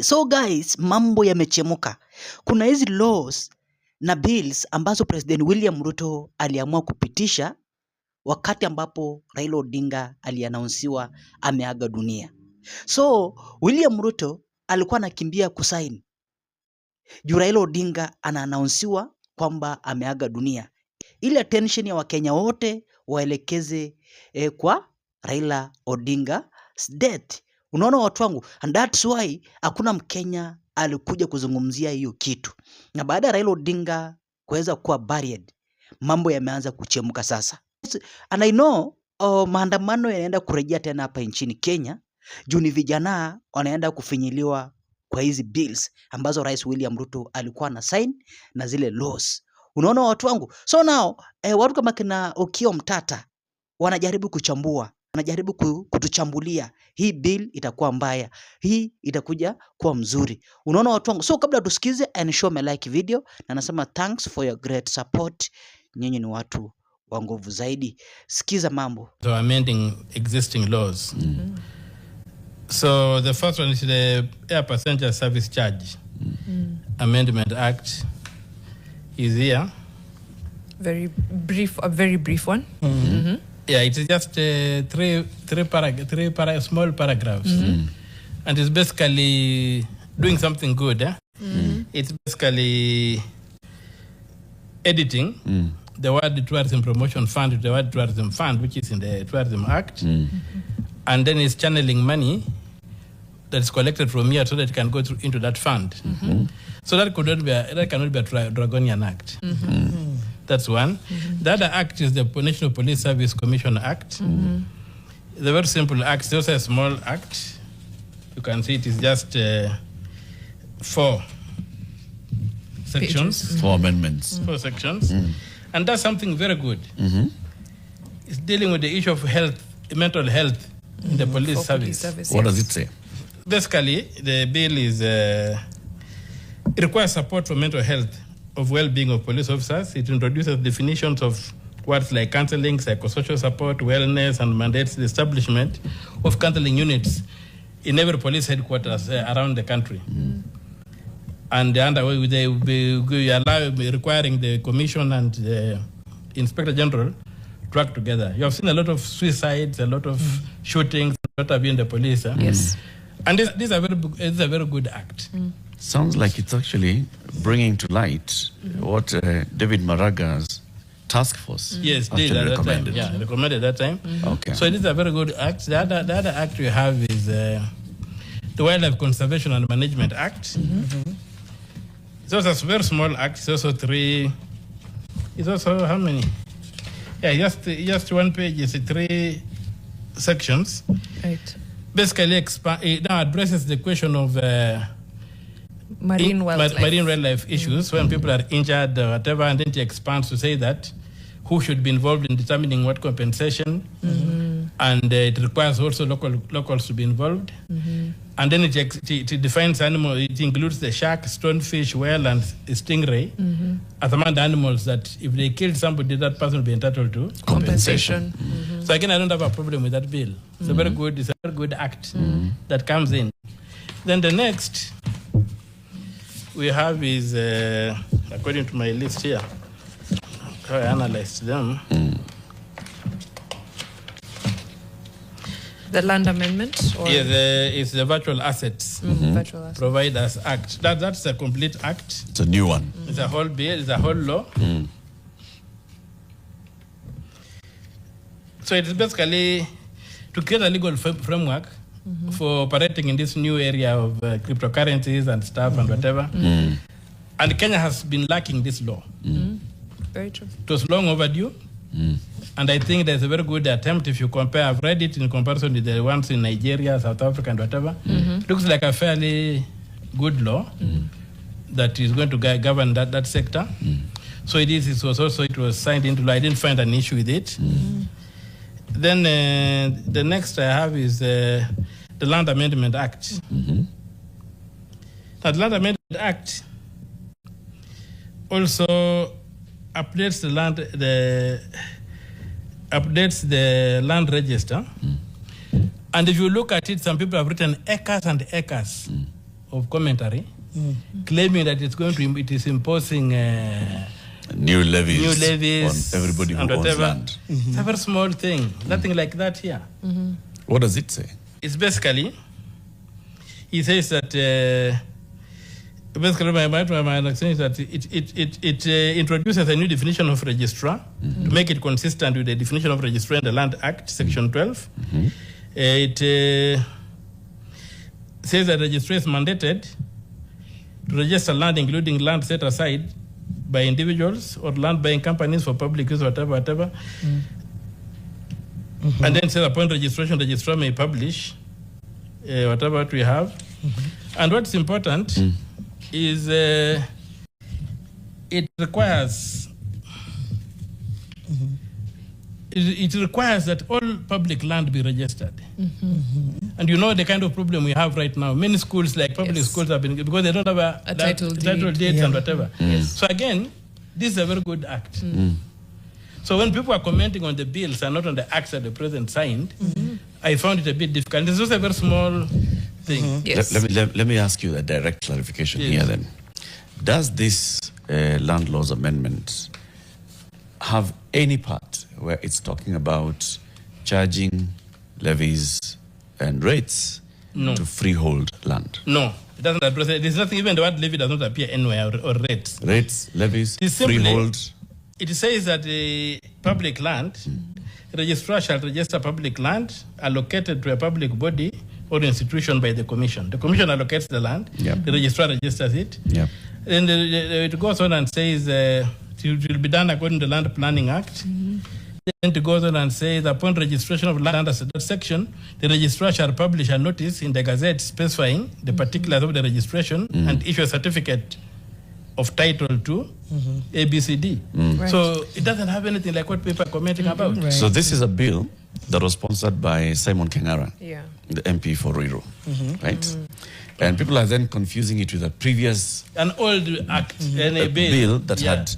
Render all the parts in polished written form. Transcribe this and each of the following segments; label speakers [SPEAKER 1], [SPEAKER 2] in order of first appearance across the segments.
[SPEAKER 1] So guys, mambo yamechemuka. Kuna hizi laws na bills ambazo President William Ruto aliamua kupitisha wakati ambapo Raila Odinga alianaunsiwa ameaga dunia. So William Ruto alikuwa anakimbia kusaini juu Raila Odinga anaanaunsiwa kwamba ameaga dunia. Ile attention ya Wakenya wote waelekeze kwa Raila Odinga's death. Unaona watu wangu, and that's why hakuna Mkenya alikuja kuzungumzia hiyo kitu. Na baada ya Raila Odinga kuweza kuwa buried, mambo yameanza kuchemuka sasa. And I know maandamano yanaenda kurejea tena hapa nchini Kenya, juu ni vijana wanaenda kufinyiliwa kwa hizi bills ambazo Rais William Ruto alikuwa na sign na zile laws. Unaona watu wangu? So now watu kama kina Okiya Mtata wanajaribu kuchambua, wanajaribu kutuchambulia. Hii bill itakuwa mbaya, hii itakuja kuwa mzuri. Unaona watu wangu? So kabla tusikize, and show me like video, na nasema thanks for your great support. Nyinyi ni watu wa nguvu zaidi. Sikiza mambo.
[SPEAKER 2] So amending existing laws. So the first one is the Air Passenger Service Charge Amendment Act is here.
[SPEAKER 3] Very brief, a very brief one.
[SPEAKER 2] Yeah, it is just three small paragraphs, and it's basically doing something good. It's basically editing the word Tourism Promotion Fund to the word Tourism Fund, which is in the Tourism Act, and then it's channeling money that is collected from here so that it can go into that fund. So that cannot be a draconian act. That's one. The other act is the National Police Service Commission Act. It's a very simple act. It's also a small act. You can see it is just 4 sections.
[SPEAKER 4] 4 amendments.
[SPEAKER 2] 4 sections. And that's something very good. It's dealing with the issue of health, mental health in the police service.
[SPEAKER 4] What does it say?
[SPEAKER 2] Basically, the bill is it requires support for mental health of well-being of police officers. It introduces definitions of words like counseling, psychosocial support, wellness, and mandates the establishment of counseling units in every police headquarters around the country. And they will be requiring the commission and the inspector general to work together. You have seen a lot of suicides, a lot of shootings, a lot of in the police.
[SPEAKER 3] Yes.
[SPEAKER 2] And this is a very good act.
[SPEAKER 4] Sounds like it's actually bringing to light what David Maraga's task force recommended.
[SPEAKER 2] Recommended that time.
[SPEAKER 4] Okay.
[SPEAKER 2] So it is a very good act. The other act we have is the Wildlife Conservation and Management Act. It's also a very small act. It's also 3. It's also how many? Yeah, just one page. It's 3 sections.
[SPEAKER 3] Right.
[SPEAKER 2] Basically, it now addresses the question of
[SPEAKER 3] Marine
[SPEAKER 2] wildlife issues when people are injured or whatever, and then it expands to say that who should be involved in determining what compensation, and it requires also locals to be involved, and then it defines animals. It includes the shark, stonefish, whale, and stingray as among the animals that if they killed somebody, that person will be entitled to
[SPEAKER 3] compensation.
[SPEAKER 2] So again, I don't have a problem with that bill. It's a very good act that comes in. Then the next we have is, according to my list here, how I analyzed them.
[SPEAKER 3] The Land Amendment? Or?
[SPEAKER 2] Yeah, it's the Virtual Assets
[SPEAKER 3] Virtual Assets
[SPEAKER 2] Providers Act. That's a complete act.
[SPEAKER 4] It's a new one.
[SPEAKER 2] It's a whole bill, it's a whole law. So it's basically to create a legal framework for operating in this new area of cryptocurrencies and stuff and whatever. And Kenya has been lacking this law.
[SPEAKER 3] Very true.
[SPEAKER 2] It was long overdue. And I think there's a very good attempt if you compare. I've read it in comparison with the ones in Nigeria, South Africa, and whatever. It looks like a fairly good law that is going to govern that sector. So it was signed into law. I didn't find an issue with it. Then the next I have is the Land Amendment Act. That Land Amendment Act also updates the land register. And if you look at it, some people have written acres and acres of commentary claiming that it is imposing
[SPEAKER 4] new levies on everybody who
[SPEAKER 2] and
[SPEAKER 4] owns
[SPEAKER 2] whatever.
[SPEAKER 4] land.
[SPEAKER 2] It's a very small thing, nothing like that here.
[SPEAKER 4] What does it say?
[SPEAKER 2] It's basically, he says that basically my understanding is that it introduces a new definition of registrar to make it consistent with the definition of registrar in the Land Act, Section 12. It says that registrar is mandated to register land, including land set aside by individuals or land buying companies for public use, whatever. And then says upon registration, registrar may publish whatever we have. And what's important is it requires it requires that all public land be registered. And you know the kind of problem we have right now. Many schools, like public schools, have been, because they don't have a title deeds and whatever. So again, this is a very good act. So when people are commenting on the bills and not on the acts that the president signed, I found it a bit difficult. It's just a very small thing.
[SPEAKER 4] Let me ask you a direct clarification here then. Does this land laws amendment have any part where it's talking about charging levies and rates to freehold land?
[SPEAKER 2] No, it doesn't address it. There's nothing, even the word levy does not appear anywhere, or rates.
[SPEAKER 4] Rates, levies,
[SPEAKER 2] Simply,
[SPEAKER 4] freehold.
[SPEAKER 2] It says that the public land, registrar shall register public land allocated to a public body or institution by the commission. The commission allocates the land, the registrar registers it. And it goes on and says it will be done according to the Land Planning Act. Then it goes on and says, upon registration of land under that section, the registrar shall publish a notice in the Gazette specifying the particulars of the registration and issue a certificate of title to ABCD. So it doesn't have anything like what people are commenting about.
[SPEAKER 4] So this is a bill that was sponsored by Simon Kengara, the MP for Ruto, right? And people are then confusing it with a previous
[SPEAKER 2] an old act,
[SPEAKER 4] a bill that had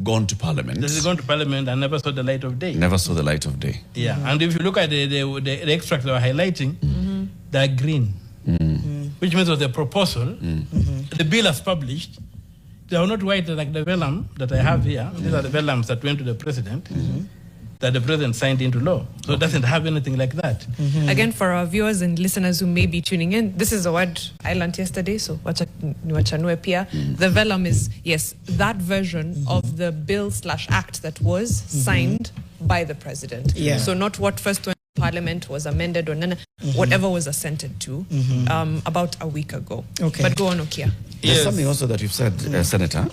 [SPEAKER 4] gone to Parliament.
[SPEAKER 2] This has gone to Parliament and never saw the light of day.
[SPEAKER 4] Never saw the light of day.
[SPEAKER 2] And if you look at the extract they were highlighting, they're green, which means of the proposal, the bill as published, they are not white like the vellum that I have here. These are the vellums that went to the president, that the president signed into law. So it doesn't have anything like that.
[SPEAKER 3] Again, for our viewers and listeners who may be tuning in, this is a word I learned yesterday, so wachanue pia. The vellum is, yes, that version of the bill/act that was signed by the president. So not what first went to Parliament, was amended, or whatever was assented to about a week ago. But go on, Okia.
[SPEAKER 4] There's something also that you've said, Senator.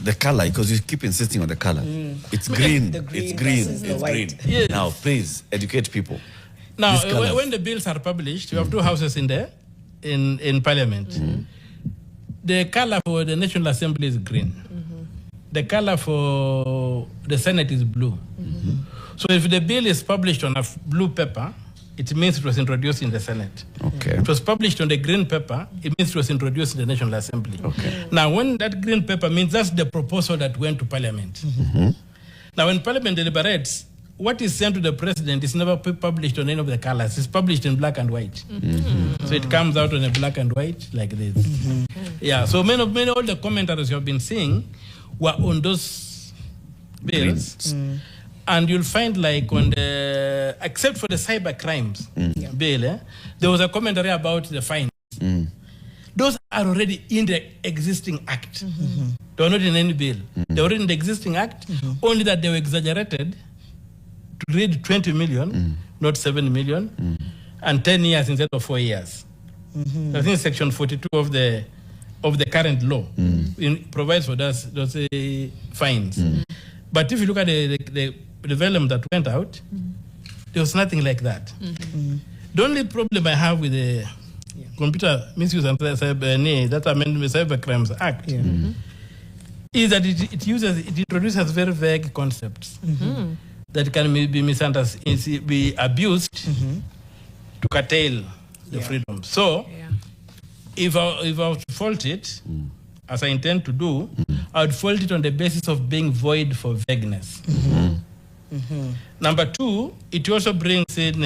[SPEAKER 4] The color, because you keep insisting on the color. It's green. It's green. It's green. Now, please educate people.
[SPEAKER 2] Now, when the bills are published, you have two houses in Parliament. The color for the National Assembly is green. The color for the Senate is blue. So if the bill is published on a blue paper, it means it was introduced in the Senate. It was published on the green paper, it means it was introduced in the National Assembly. Now, when that green paper means that's the proposal that went to Parliament. Now, when Parliament deliberates, what is sent to the president is never published on any of the colors. It's published in black and white. So it comes out on a black and white like this. So many all the commentaries you have been seeing were on those bills. And you'll find, like, on the, except for the cyber crimes bill, there was a commentary about the fines. Those are already in the existing act. They were not in any bill. They were in the existing act, only that they were exaggerated to read 20 million, not 7 million, and 10 years instead of 4 years. I think Section 42 of the current law provides for those fines. But if you look at the vellum that went out, there was nothing like that. The only problem I have with the Computer Misuse and Cyber Crimes Act is that it introduces very vague concepts that can be misunderstood, be abused to curtail the freedom. So, if I were to fault it, as I intend to do, I would fault it on the basis of being void for vagueness. Number two, it also brings in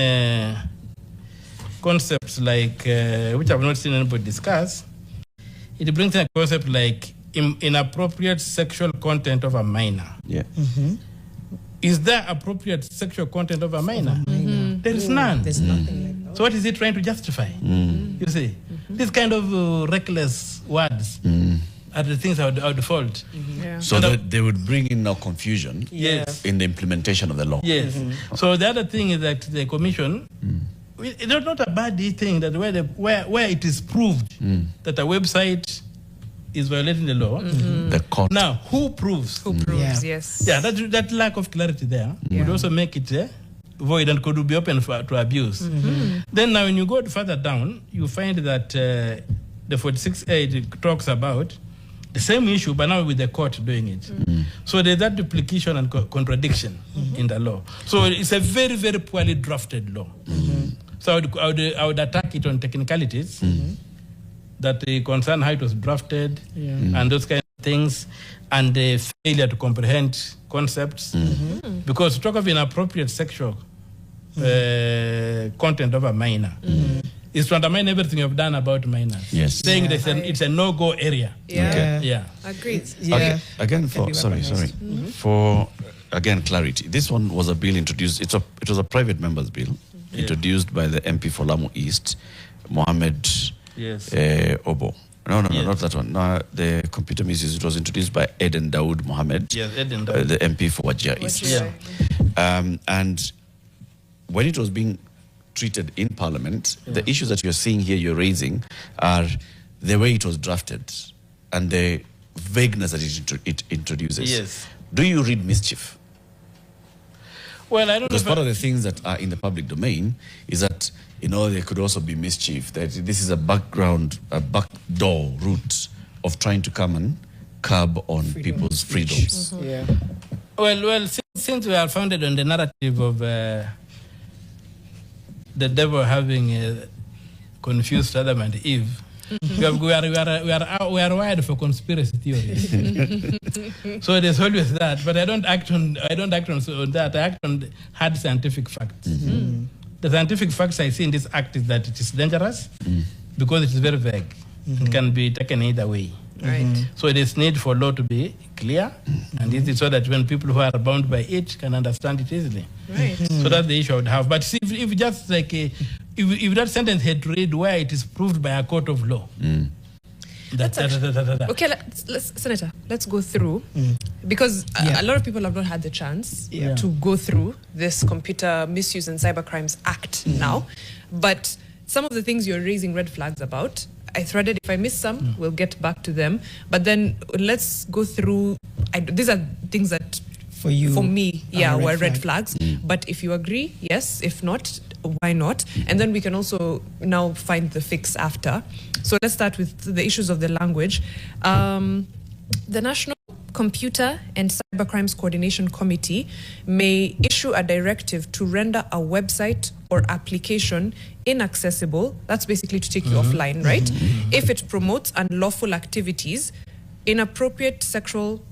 [SPEAKER 2] concepts like, which I've not seen anybody discuss, it brings in a concept like inappropriate sexual content of a minor.
[SPEAKER 4] Yeah.
[SPEAKER 2] Is there appropriate sexual content of a minor? There is none.
[SPEAKER 5] There's nothing like that.
[SPEAKER 2] So what is he trying to justify? You see, these kind of reckless words are the things I would fault.
[SPEAKER 3] Yeah.
[SPEAKER 4] So that they would bring in now confusion
[SPEAKER 2] Yes.
[SPEAKER 4] in the implementation of the law.
[SPEAKER 2] Yes. So the other thing is that the commission, it's not a bad thing that where it is proved that a website is violating the law.
[SPEAKER 4] The court.
[SPEAKER 2] Now, who proves?
[SPEAKER 3] Who proves?
[SPEAKER 5] Yeah.
[SPEAKER 3] Yes.
[SPEAKER 2] Yeah, that lack of clarity there would also make it void and could be open to abuse. Then now when you go further down, you find that the 46A talks about the same issue, but now with the court doing it. So there's that duplication and contradiction in the law. So it's a very, very poorly drafted law. So I would attack it on technicalities that concern how it was drafted and those kind of things, and the failure to comprehend concepts. Because to talk of inappropriate sexual content of a minor is to undermine everything you've done about minors.
[SPEAKER 4] Yes.
[SPEAKER 2] Saying that it's a no-go area.
[SPEAKER 3] Yeah.
[SPEAKER 4] Okay.
[SPEAKER 2] Yeah.
[SPEAKER 3] Agreed.
[SPEAKER 5] Yeah.
[SPEAKER 4] Again,
[SPEAKER 5] Can
[SPEAKER 4] for
[SPEAKER 5] be
[SPEAKER 4] sorry,
[SPEAKER 5] weaponized.
[SPEAKER 4] for again clarity. This one was a bill introduced. It was a private members bill introduced by the MP for Lamu East, Mohammed
[SPEAKER 2] Yes.
[SPEAKER 4] Obo. No,
[SPEAKER 2] Yes.
[SPEAKER 4] not that one. No, the computer misuse. It was introduced by Eden Daoud Mohammed,
[SPEAKER 2] Yes, Eden Daoud.
[SPEAKER 4] the MP for Wajir East.
[SPEAKER 3] Yeah.
[SPEAKER 4] And when it was being treated in Parliament, the issues that you're seeing here, you're raising, are the way it was drafted and the vagueness that it introduces.
[SPEAKER 2] Yes.
[SPEAKER 4] Do you read mischief?
[SPEAKER 2] Well, I don't know.
[SPEAKER 4] Because
[SPEAKER 2] if
[SPEAKER 4] part of the things that are in the public domain is that, there could also be mischief, that this is a backdoor route of trying to come and curb on people's freedoms.
[SPEAKER 5] Yeah.
[SPEAKER 2] Well, since we are founded on the narrative of the devil having confused Adam and Eve, we are wired for conspiracy theories. So there's always that, but I don't act on that. I act on hard scientific facts. The scientific facts I see in this act is that it is dangerous because it is very vague. It can be taken either way.
[SPEAKER 3] Right.
[SPEAKER 2] So there is need for law to be clear, and this is so that when people who are bound by it can understand it easily.
[SPEAKER 3] Right.
[SPEAKER 2] So that's the issue I would have. But see, if just like if that sentence had read where it is proved by a court of law.
[SPEAKER 3] Okay, Senator, let's go through because a lot of people have not had the chance to go through this Computer Misuse and Cybercrimes Act now. But some of the things you're raising red flags about, I threaded. If I miss some, we'll get back to them. But then let's go through. These are things that
[SPEAKER 5] For you,
[SPEAKER 3] for me,
[SPEAKER 5] are
[SPEAKER 3] were
[SPEAKER 5] red
[SPEAKER 3] red
[SPEAKER 5] flag.
[SPEAKER 3] flags. But if you agree, yes. If not, why not? And then we can also now find the fix after. So let's start with the issues of the language. The National Computer and Cybercrimes Coordination Committee may issue a directive to render a website or application inaccessible. That's basically to take you offline, right? If it promotes unlawful activities, inappropriate sexual,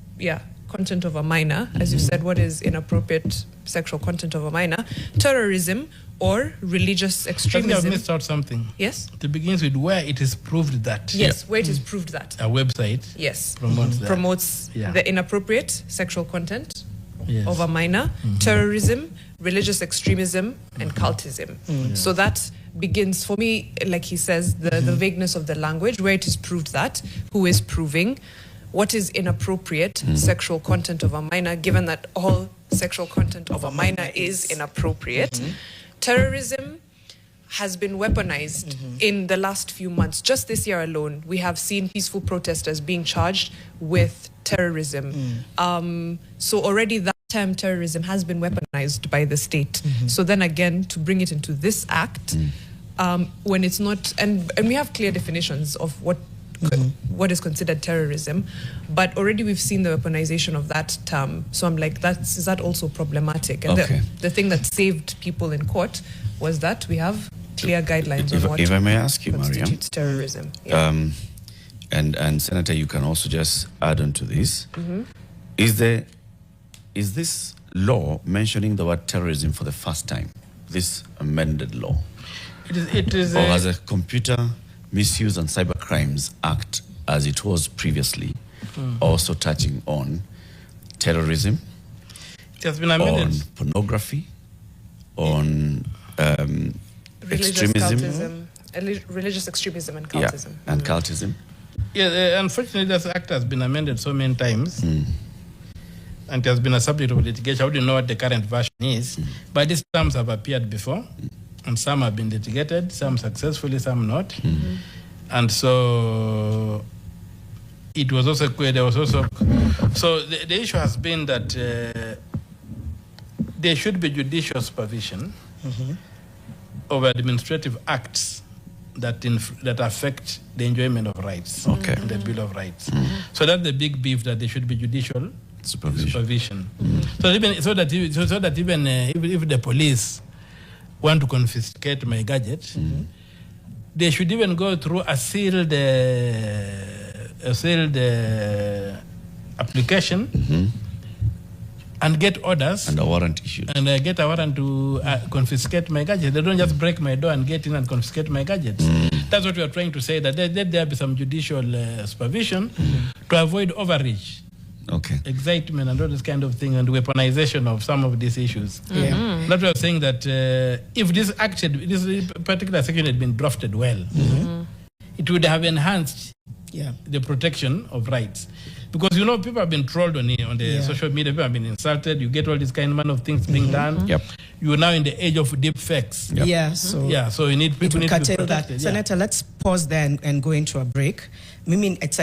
[SPEAKER 3] content of a minor, as you said. What is inappropriate sexual content of a minor? Terrorism or religious
[SPEAKER 2] I think
[SPEAKER 3] extremism.
[SPEAKER 2] I've missed out something.
[SPEAKER 3] Yes?
[SPEAKER 2] It begins with where it is proved that
[SPEAKER 3] Yes, where it is proved that.
[SPEAKER 2] a website
[SPEAKER 3] Yes.
[SPEAKER 2] promotes that.
[SPEAKER 3] Promotes
[SPEAKER 2] Yeah.
[SPEAKER 3] the inappropriate sexual content
[SPEAKER 2] Yes.
[SPEAKER 3] of a minor, terrorism, religious extremism, and cultism. So that begins, for me, like he says, the vagueness of the language, where it is proved that, who is proving, what is inappropriate sexual content of a minor, given that all sexual content of a minor is inappropriate. Terrorism has been weaponized in the last few months. Just this year alone, we have seen peaceful protesters being charged with terrorism. So already that term terrorism has been weaponized by the state. So then again, to bring it into this act, when it's not, and we have clear definitions of what is considered terrorism, but already we've seen the weaponization of that term. So I'm like, is that also problematic? And
[SPEAKER 4] Okay.
[SPEAKER 3] the thing that saved people in court was that we have clear guidelines on what
[SPEAKER 4] If I may ask you, Mariam,
[SPEAKER 3] constitutes terrorism. Yeah.
[SPEAKER 4] and Senator, you can also just add on to this. Is this law mentioning the word terrorism for the first time? This amended law,
[SPEAKER 2] It is
[SPEAKER 4] or has a Computer Misuse and Cybercrimes Act as it was previously, also touching on terrorism,
[SPEAKER 2] It has been amended.
[SPEAKER 4] on pornography, on extremism.
[SPEAKER 3] Religious extremism and
[SPEAKER 4] Yeah,
[SPEAKER 3] cultism.
[SPEAKER 4] and cultism.
[SPEAKER 2] Yeah, unfortunately, this act has been amended so many times, and it has been a subject of litigation. I wouldn't know what the current version is, but these terms have appeared before, and some have been litigated, some successfully, some not. And so it was also, there was also, so the issue has been that there should be judicial supervision over administrative acts that affect the enjoyment of rights in the Bill of Rights. So that's the big beef, that there should be judicial supervision. So that even if the police want to confiscate my gadget, they should even go through a sealed application and get orders
[SPEAKER 4] And a warrant issued.
[SPEAKER 2] and get a warrant to confiscate my gadget. They don't just break my door and get in and confiscate my gadgets. That's what we are trying to say, that let there be some judicial supervision to avoid overreach,
[SPEAKER 4] Okay.
[SPEAKER 2] excitement, and all this kind of thing, and weaponization of some of these issues. That's why I was saying that if this particular section had been drafted well, it would have enhanced the protection of rights. Because, you know, people have been trolled on the social media, people have been insulted, you get all these kind of things being done.
[SPEAKER 4] Yep.
[SPEAKER 2] You're now in the age of deep fakes. So you need
[SPEAKER 5] it
[SPEAKER 2] people
[SPEAKER 5] will
[SPEAKER 2] need to be
[SPEAKER 5] curtail that.
[SPEAKER 2] protected.
[SPEAKER 5] Senator, let's pause there and go into a break. I mean, it's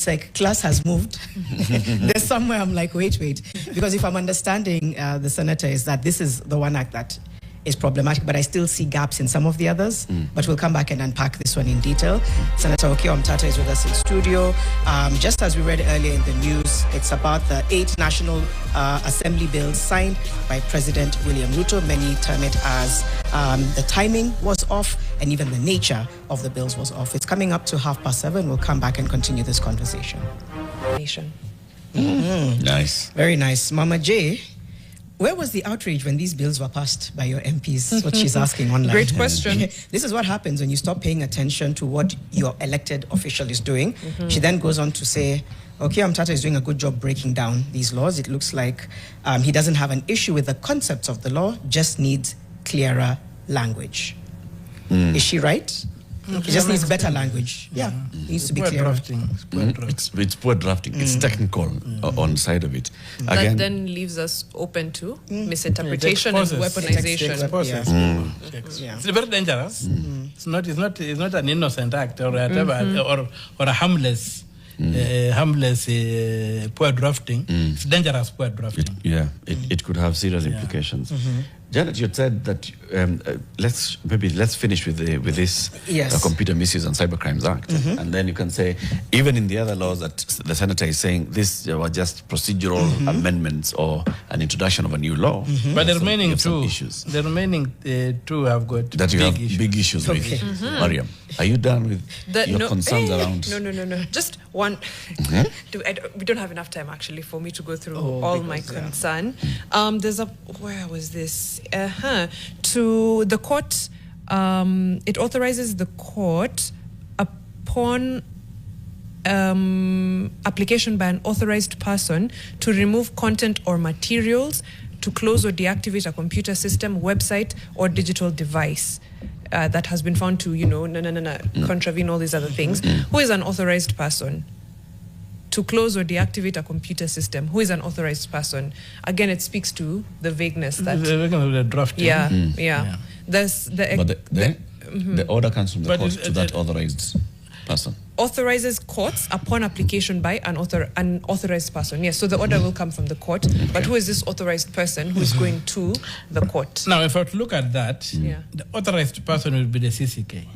[SPEAKER 5] like class has moved. There's somewhere I'm like, wait. Because if I'm understanding the senator, is that this is the one act that is problematic, but I still see gaps in some of the others. But we'll come back and unpack this one in detail. Senator Okiya Omtata is with us in studio. Just as we read earlier in the news, it's about the 8 National Assembly bills signed by President William Ruto. Many term it as the timing was off and even the nature of the bills was off. It's coming up to 7:30. We'll come back and continue this conversation.
[SPEAKER 3] Nation.
[SPEAKER 4] Nice.
[SPEAKER 5] Very nice. Mama J, where was the outrage when these bills were passed by your MPs? That's what she's asking online.
[SPEAKER 3] Great question.
[SPEAKER 5] This is what happens when you stop paying attention to what your elected official is doing. She then goes on to say, Okiya Omtata is doing a good job breaking down these laws. It looks like he doesn't have an issue with the concepts of the law, just needs clearer language. Is she right? It just needs better language. Yeah, it needs to be
[SPEAKER 2] Poor
[SPEAKER 5] clearer.
[SPEAKER 2] drafting. It's poor drafting.
[SPEAKER 4] It's poor drafting. It's technical on side of it.
[SPEAKER 3] That
[SPEAKER 4] Again,
[SPEAKER 3] then leaves us open to misinterpretation and
[SPEAKER 2] exposes.
[SPEAKER 3] weaponization.
[SPEAKER 2] Exposes.
[SPEAKER 5] Yeah.
[SPEAKER 2] It's very dangerous. It's not an innocent act or whatever, or a harmless poor drafting. It's dangerous poor drafting.
[SPEAKER 4] it could have serious implications. Janet, you said that let's finish with this
[SPEAKER 5] Yes.
[SPEAKER 4] Computer Misuse and Cybercrimes Act, and then you can say even in the other laws that the senator is saying these were just procedural amendments or an introduction of a new law.
[SPEAKER 2] But the
[SPEAKER 4] So
[SPEAKER 2] remaining
[SPEAKER 4] you have some
[SPEAKER 2] two,
[SPEAKER 4] issues
[SPEAKER 2] the remaining two have got
[SPEAKER 4] that you
[SPEAKER 2] big
[SPEAKER 4] have
[SPEAKER 2] issues.
[SPEAKER 4] big issues with. Mariam, are you done with your concerns around?
[SPEAKER 3] No. Just one. We don't have enough time actually for me to go through all my concern. There's where was this? To the court, it authorizes the court upon application by an authorized person to remove content or materials, to close or deactivate a computer system, website, or digital device that has been found to, contravene all these other things. Who is an authorized person? To close or deactivate a computer system. Who is an authorized person? Again, it speaks to the vagueness that.
[SPEAKER 2] The drafting.
[SPEAKER 3] Yeah. There's
[SPEAKER 4] The order comes from the court to that authorized person.
[SPEAKER 3] Authorizes courts upon application by an authorized person. Yes, so the order will come from the court. But who is this authorized person who is going to the court?
[SPEAKER 2] Now, if I were to look at that, the authorized person will be the CCK.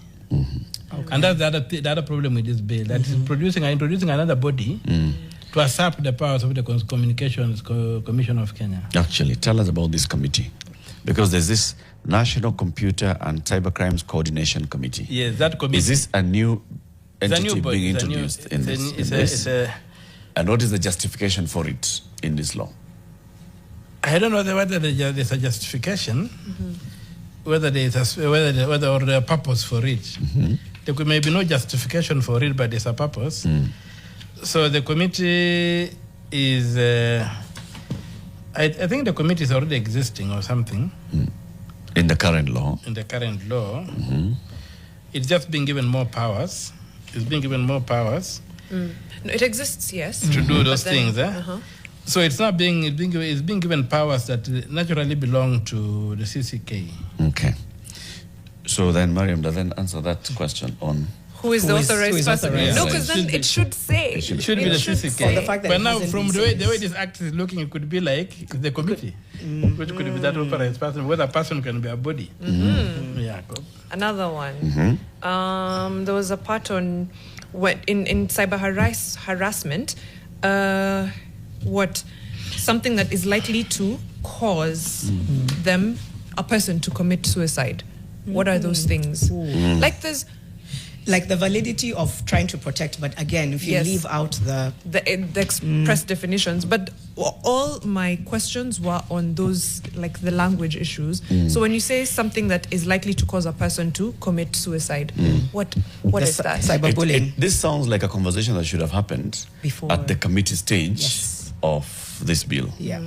[SPEAKER 2] And that's the other problem with this bill, that is introducing another body to usurp the powers of the Communications Commission of Kenya.
[SPEAKER 4] Actually, tell us about this committee, because there's this National Computer and Cybercrimes Coordination Committee.
[SPEAKER 2] Yes, that committee.
[SPEAKER 4] Is this a new entity
[SPEAKER 2] body.
[SPEAKER 4] being introduced in this? And what is the justification for it in this law?
[SPEAKER 2] I don't know whether there's a justification, whether there's or a purpose for it. there may be no justification for it, but there's a purpose. So the committee is, I think the committee is already existing or something.
[SPEAKER 4] In the current law.
[SPEAKER 2] In the current law. It's just being given more powers. It's being given more powers.
[SPEAKER 3] No, it exists, yes.
[SPEAKER 2] To do those
[SPEAKER 3] But then-
[SPEAKER 2] things. So it's not being, it's being given powers that naturally belong to the CCK.
[SPEAKER 4] Okay. So then, Mariam, doesn't answer that question on...
[SPEAKER 3] Who is the authorized person?
[SPEAKER 4] authorized?
[SPEAKER 3] No, because then it should say.
[SPEAKER 2] It should be the CCK.
[SPEAKER 3] say.
[SPEAKER 5] the fact that
[SPEAKER 2] But
[SPEAKER 5] it
[SPEAKER 2] now,
[SPEAKER 5] hasn't
[SPEAKER 2] from
[SPEAKER 5] been
[SPEAKER 2] the way
[SPEAKER 5] said.
[SPEAKER 2] this act is looking, it could be like the committee, which could be that authorized person, whether a person can be a body. Yeah.
[SPEAKER 3] Another one. There was a part on what in cyber harassment, what something that is likely to cause a person to commit suicide. What are those things? Like there's
[SPEAKER 5] Like the validity of trying to protect, but again, if you
[SPEAKER 3] Yes.
[SPEAKER 5] leave out the
[SPEAKER 3] express definitions, but all my questions were on those, like the language issues. So when you say something that is likely to cause a person to commit suicide, what is that?
[SPEAKER 5] cyberbullying.
[SPEAKER 4] This sounds like a conversation that should have happened
[SPEAKER 5] Before.
[SPEAKER 4] at the committee stage
[SPEAKER 5] Yes.
[SPEAKER 4] of this bill.
[SPEAKER 5] Yeah.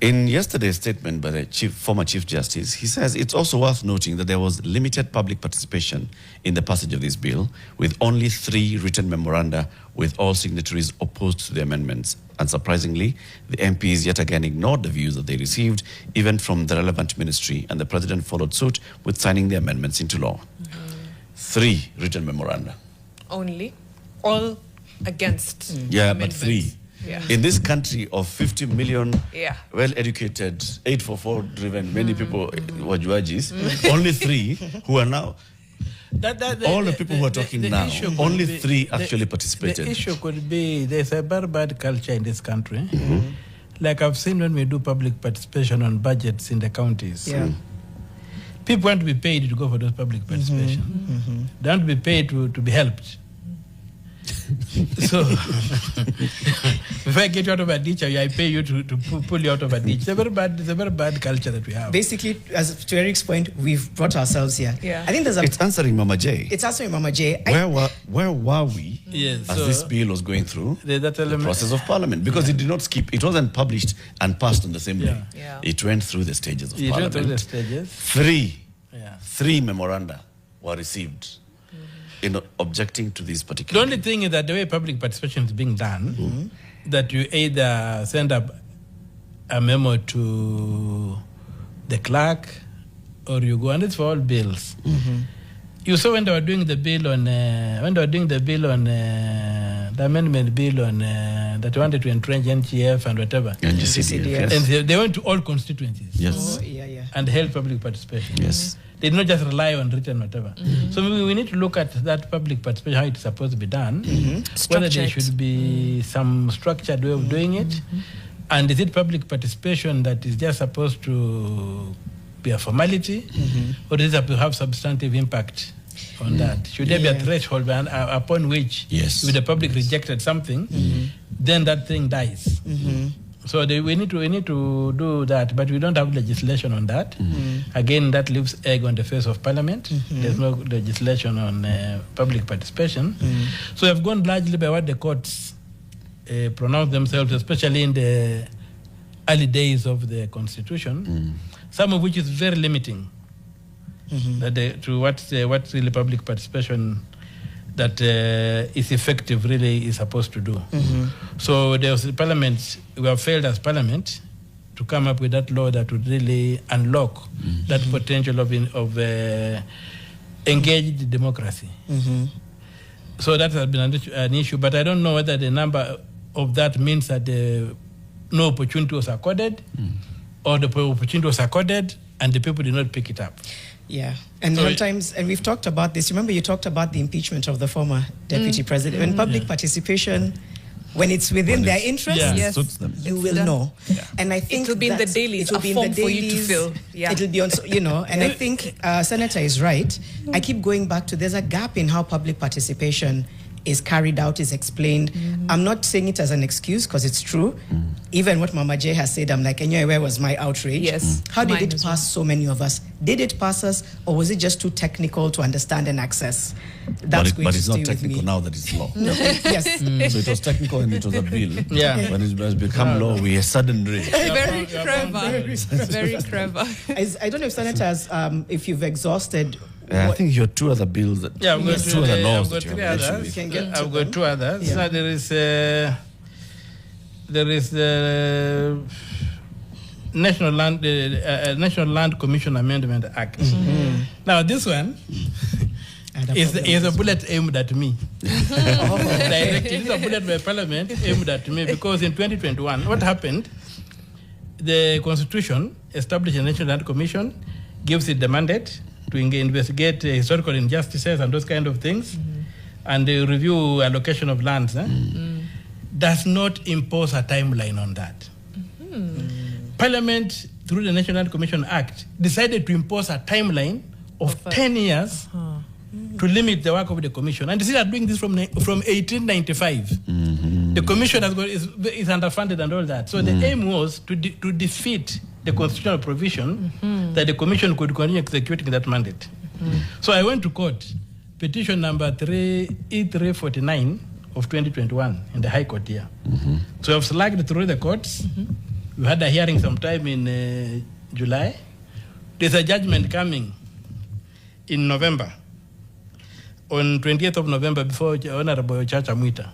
[SPEAKER 4] In yesterday's statement by the former Chief Justice, he says it's also worth noting that there was limited public participation in the passage of this bill, with only 3 written memoranda with all signatories opposed to the amendments. Unsurprisingly, the MPs yet again ignored the views that they received, even from the relevant ministry, and the President followed suit with signing the amendments into law. 3 written memoranda.
[SPEAKER 3] Only all against.
[SPEAKER 4] Yeah, but
[SPEAKER 3] amendments.
[SPEAKER 4] 3.
[SPEAKER 3] Yeah.
[SPEAKER 4] In this country of 50 million
[SPEAKER 3] Yeah.
[SPEAKER 4] well-educated, 844-driven, many people wajuajis, only 3 who are now, all the people who are talking now,
[SPEAKER 2] issue could
[SPEAKER 4] only
[SPEAKER 2] be-
[SPEAKER 4] 3 actually participated.
[SPEAKER 2] The issue could be there's a very bad culture in this country. Like I've seen when we do public participation on budgets in the counties.
[SPEAKER 5] Yeah.
[SPEAKER 2] People want to be paid to go for those public participation. They want to be paid to be helped. So, if I get you out of a ditch, I pay you to pull you out of a ditch. It's a very bad culture that we have.
[SPEAKER 5] Basically, as to Eric's point, we've brought ourselves here.
[SPEAKER 3] Yeah.
[SPEAKER 5] I think there's a.
[SPEAKER 4] It's answering Mama J.
[SPEAKER 5] It's answering Mama J.
[SPEAKER 4] Where were we
[SPEAKER 2] Yes,
[SPEAKER 4] as
[SPEAKER 2] so
[SPEAKER 4] this bill was going through
[SPEAKER 2] there's that
[SPEAKER 4] the
[SPEAKER 2] element.
[SPEAKER 4] process of Parliament? Because it did not skip, it wasn't published and passed on the same day.
[SPEAKER 3] Yeah.
[SPEAKER 4] It went through the stages of
[SPEAKER 2] You went through the
[SPEAKER 4] Parliament.
[SPEAKER 2] stages.
[SPEAKER 4] 3 memoranda were received in objecting to this
[SPEAKER 2] The
[SPEAKER 4] particular
[SPEAKER 2] only thing is that the way public participation is being done, that you either send a memo to the clerk or you go, and it's for all bills. You saw when they were doing the bill on, the amendment bill on that wanted to entrench NGF and whatever.
[SPEAKER 4] NGCDF, yes.
[SPEAKER 2] And they went to all constituencies
[SPEAKER 4] Yes.
[SPEAKER 5] Oh, yeah.
[SPEAKER 2] and held public participation.
[SPEAKER 4] Yes.
[SPEAKER 2] They did not just rely on written whatever. So we need to look at that public participation, how it's supposed to be done, whether there
[SPEAKER 3] Structured.
[SPEAKER 2] should be some structured way of doing it, and is it public participation that is just supposed to be a formality, or does it have to have substantive impact on that? Should there be a
[SPEAKER 5] Yeah.
[SPEAKER 2] threshold upon which,
[SPEAKER 4] Yes.
[SPEAKER 2] if the public rejected something, then that thing dies? So we need to do that, but we don't have legislation on that. Again, that leaves egg on the face of Parliament. There's no legislation on public participation. So we've gone largely by what the courts pronounce themselves, especially in the early days of the Constitution, some of which is very limiting to what's really public participation that is effective really is supposed to do. So there was Parliament, we have failed as Parliament to come up with that law that would really unlock that potential of engaged democracy. So that has been an issue, but I don't know whether the number of that means that no opportunity was accorded or the opportunity was accorded and the people did not pick it up.
[SPEAKER 5] Yeah, and
[SPEAKER 2] So
[SPEAKER 5] sometimes, and we've talked about this. Remember, you talked about the impeachment of the former deputy president. When public participation, when it's within their interest,
[SPEAKER 2] Yeah.
[SPEAKER 3] Yes.
[SPEAKER 4] Suits them.
[SPEAKER 5] you will know. And I think
[SPEAKER 3] will be in the
[SPEAKER 5] that's-
[SPEAKER 3] dailies,
[SPEAKER 5] It will
[SPEAKER 3] a
[SPEAKER 5] be in
[SPEAKER 3] form
[SPEAKER 5] the
[SPEAKER 3] for you to
[SPEAKER 5] dailies.
[SPEAKER 3] fill. Yeah.
[SPEAKER 5] It'll be on, and I think Senator is right. I keep going back to there's a gap in how public participation is carried out, is explained. I'm not saying it as an excuse because it's true. Even what Mama J has said, I'm like, anyway, where was my outrage?
[SPEAKER 3] Yes.
[SPEAKER 5] How did
[SPEAKER 3] Mine
[SPEAKER 5] it
[SPEAKER 3] as
[SPEAKER 5] pass so many of us? Did it pass us, or was it just too technical to understand and access? That's going
[SPEAKER 4] But
[SPEAKER 5] to
[SPEAKER 4] it's
[SPEAKER 5] stay
[SPEAKER 4] not
[SPEAKER 5] with me.
[SPEAKER 4] technical now that it's law.
[SPEAKER 5] Yes.
[SPEAKER 4] So it was technical and it was a bill.
[SPEAKER 2] Yeah.
[SPEAKER 4] When it has become law, we are suddenly.
[SPEAKER 3] Very clever. Very clever.
[SPEAKER 5] I don't know if senators, if you've exhausted.
[SPEAKER 4] I think your two other bills that
[SPEAKER 2] Yeah, I've got
[SPEAKER 4] two other laws
[SPEAKER 2] I've got
[SPEAKER 4] that you
[SPEAKER 2] three
[SPEAKER 4] have mentioned.
[SPEAKER 2] others.
[SPEAKER 5] can get to
[SPEAKER 2] I've got
[SPEAKER 5] them.
[SPEAKER 2] two others.
[SPEAKER 5] Yeah.
[SPEAKER 2] So there is the National Land Commission Amendment Act. Now this one is a bullet aimed at me. Directly, it's a bullet by Parliament aimed at me because in 2021, what happened? The Constitution established a National Land Commission, gives it the mandate to investigate historical injustices and those kind of things, and review allocation of lands. Does not impose a timeline on that. Parliament, through the National Land Commission Act, decided to impose a timeline of 10 years to limit the work of the commission. And they are doing this from 1895. The commission is underfunded and all that. So the aim was to defeat the constitutional provision that the commission could continue executing that mandate. So I went to court, petition number E349 of 2021 in the High Court here. So I've slugged through the courts. We had a hearing sometime in July. There's a judgment coming in November, on 20th of November, before Honorable Chacha Mwita.